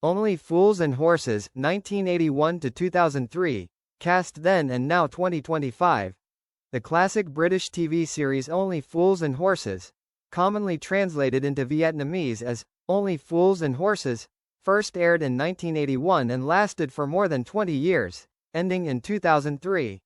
Only Fools and Horses, 1981 to 2003, cast then and now 2025. The classic British TV series Only Fools and Horses, commonly translated into Vietnamese as Only Fools and Horses, first aired in 1981 and lasted for more than 20 years, ending in 2003.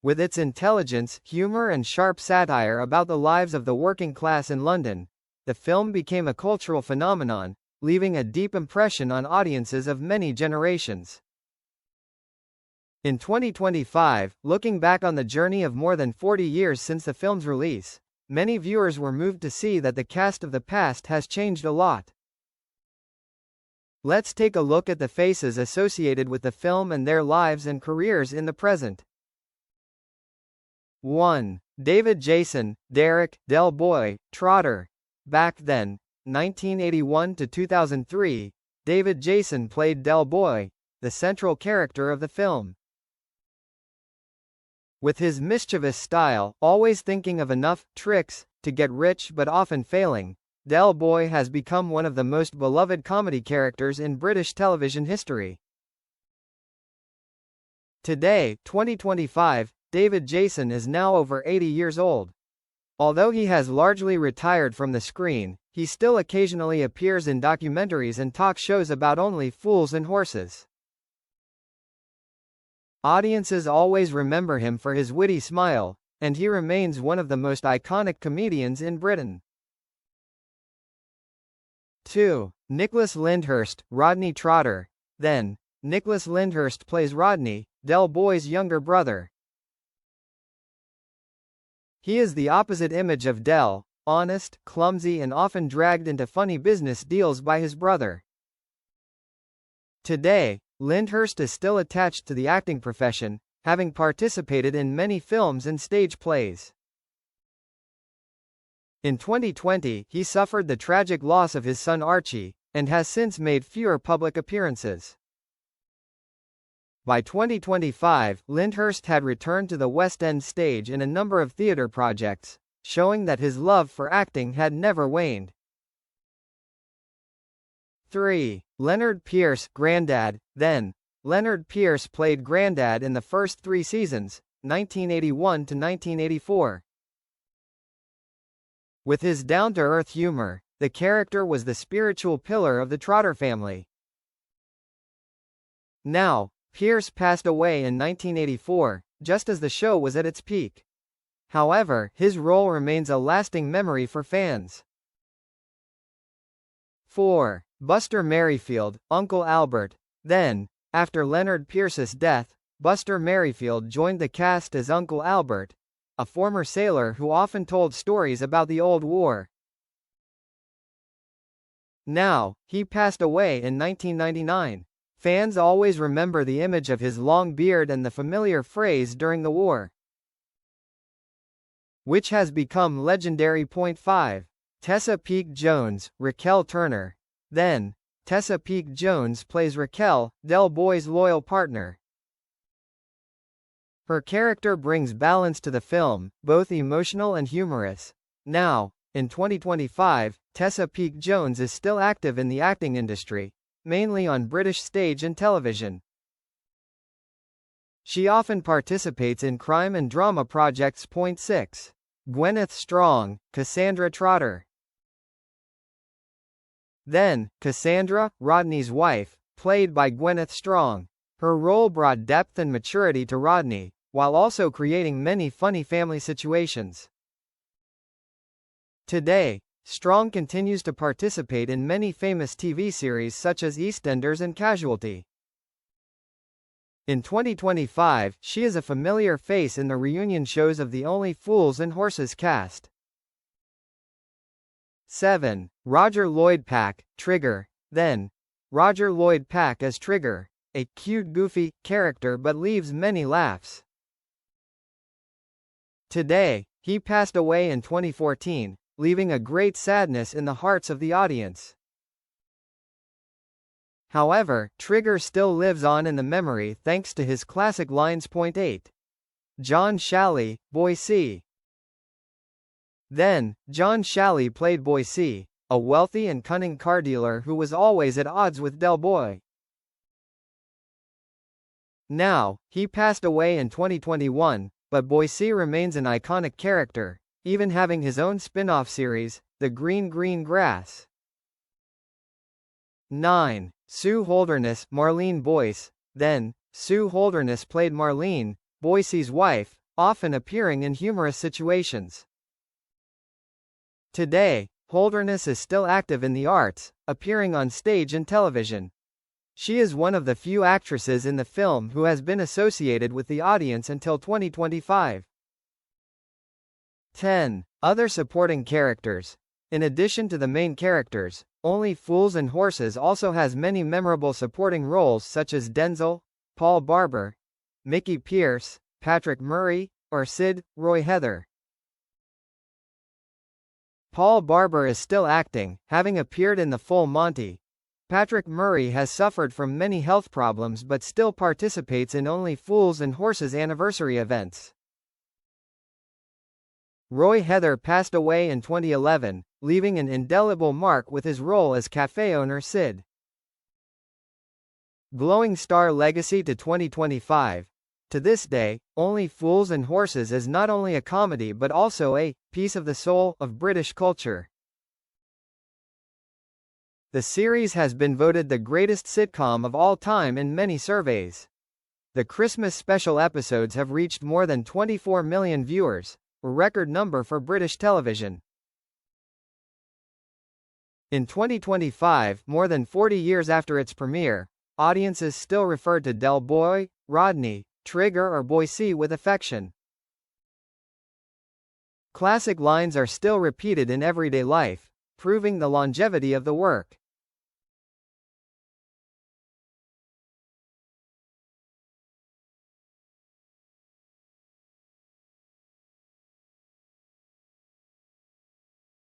With its intelligence, humor and sharp satire about the lives of the working class in London, the film became a cultural phenomenon, leaving a deep impression on audiences of many generations. In 2025, looking back on the journey of more than 40 years since the film's release, many viewers were moved to see that the cast of the past has changed a lot. Let's take a look at the faces associated with the film and their lives and careers in the present. 1. David Jason, Derek, Del Boy, Trotter. Back then, 1981 to 2003, David Jason played Del Boy, the central character of the film. With his mischievous style, always thinking of enough tricks to get rich but often failing, Del Boy has become one of the most beloved comedy characters in British television history. Today, 2025, David Jason is now over 80 years old. Although he has largely retired from the screen, he still occasionally appears in documentaries and talk shows about Only Fools and Horses. Audiences always remember him for his witty smile, and he remains one of the most iconic comedians in Britain. 2. Nicholas Lyndhurst, Rodney Trotter. Then, Nicholas Lyndhurst plays Rodney, Del Boy's younger brother. He is the opposite image of Del, honest, clumsy and often dragged into funny business deals by his brother. Today, Lyndhurst is still attached to the acting profession, having participated in many films and stage plays. In 2020, he suffered the tragic loss of his son Archie, and has since made fewer public appearances. By 2025, Lyndhurst had returned to the West End stage in a number of theatre projects, showing that his love for acting had never waned. 3. Leonard Pearce, Grandad. Then, Leonard Pearce played Grandad in the first 3 seasons, 1981 to 1984. With his down-to-earth humor, the character was the spiritual pillar of the Trotter family. Now, Pearce passed away in 1984, just as the show was at its peak. However, his role remains a lasting memory for fans. 4. Buster Merryfield, Uncle Albert. Then, after Leonard Pearce's death, Buster Merryfield joined the cast as Uncle Albert, a former sailor who often told stories about the old war. Now, he passed away in 1999. Fans always remember the image of his long beard and the familiar phrase during the war, which has become legendary. 5. Tessa Peake Jones, Raquel Turner. Then, Tessa Peake Jones plays Raquel, Del Boy's loyal partner. Her character brings balance to the film, both emotional and humorous. Now, in 2025, Tessa Peake Jones is still active in the acting industry, mainly on British stage and television. She often participates in crime and drama projects. 6. Gwyneth Strong, Cassandra Trotter. Then, Cassandra, Rodney's wife, played by Gwyneth Strong. Her role brought depth and maturity to Rodney, while also creating many funny family situations. Today, Strong continues to participate in many famous TV series such as EastEnders and Casualty. In 2025, she is a familiar face in the reunion shows of the Only Fools and Horses cast. 7. Roger Lloyd Pack, Trigger. Then, Roger Lloyd Pack as Trigger, a cute goofy character but leaves many laughs. Today, he passed away in 2014, leaving a great sadness in the hearts of the audience. However, Trigger still lives on in the memory thanks to his classic lines. 8. John Shalley, Boy C. Then, John Shalley played Boy C, a wealthy and cunning car dealer who was always at odds with Del Boy. Now, he passed away in 2021, but Boycie remains an iconic character, even having his own spin-off series, The Green Green Grass. 9. Sue Holderness, Marlene Boyce. Then, Sue Holderness played Marlene, Boycie's wife, often appearing in humorous situations. Today, Holderness is still active in the arts, appearing on stage and television. She is one of the few actresses in the film who has been associated with the audience until 2025. 10. Other supporting characters. In addition to the main characters, Only Fools and Horses also has many memorable supporting roles such as Denzel, Paul Barber, Mickey Pierce, Patrick Murray, or Sid Roy Heather. Paul Barber is still acting, having appeared in The Full Monty. Patrick Murray has suffered from many health problems but still participates in Only Fools and Horses anniversary events. Roy Heather passed away in 2011, leaving an indelible mark with his role as cafe owner Sid. Glowing star legacy to 2025. To this day, Only Fools and Horses is not only a comedy but also a piece of the soul of British culture. The series has been voted the greatest sitcom of all time in many surveys. The Christmas special episodes have reached more than 24 million viewers, a record number for British television. In 2025, more than 40 years after its premiere, audiences still refer to Del Boy, Rodney, Trigger or Boycie with affection. Classic lines are still repeated in everyday life, proving the longevity of the work.